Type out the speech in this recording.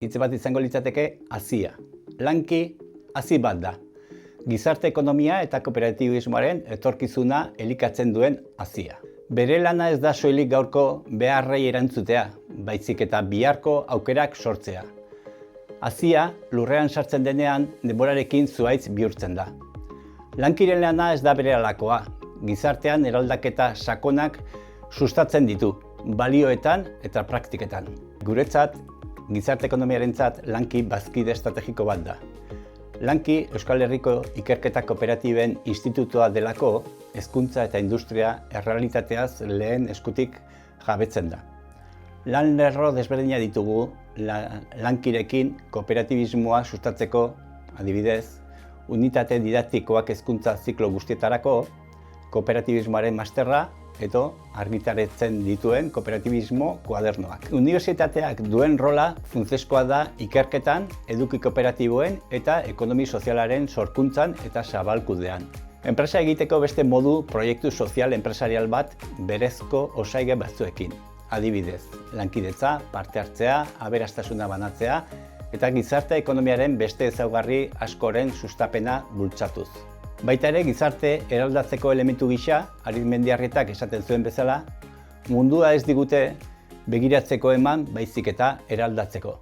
hitz bat izango litzateke hazia. Lanki hazi bat da. Gizarte ekonomia eta kooperatibismoaren etorkizuna elikatzen duen hazia. Bere lana ez da soilik gaurko beharrei erantzutea, baizik eta biharko aukerak sortzea. Hazia lurrean sartzen denean denborarekin zuhaitz bihurtzen da. Lankiren lana ez da berehalakoa, gizartean eraldaketa sakonak sustatzen ditu, balioetan eta praktiketan. Guretzat, gizarte ekonomiarentzat lanki bazkide estrategiko bat da. Lanki Euskal Herriko Ikerketa Kooperatiben Institutua delako hezkuntza eta industria errealitateaz lehen eskutik jabetzen da. Lan lerro desberdina ditugu lankirekin kooperatibismoa sustatzeko, adibidez, unitate didaktikoak hezkuntza ziklo guztietarako, kooperatibismoaren masterra edo argitaratzen dituen kooperatibismo kuadernoak. Unibertsitateak duen rola funtsezkoa da ikerketan, eduki kooperatiboen eta ekonomi sozialaren sorkuntzan eta zabalkudean. Enpresa egiteko beste modu proiektu sozial enpresarial bat berezko osagai batzuekin. Adibidez, lankidetza, parte hartzea, aberastasuna banatzea eta gizarte ekonomiaren beste ezaugarri askoren sustapena bultzatuz. Baita ere, gizarte eraldatzeko elementu gisa, Arizmendiarrietak esaten zuen bezala, mundua ez digute begiratzeko eman, baizik eta eraldatzeko.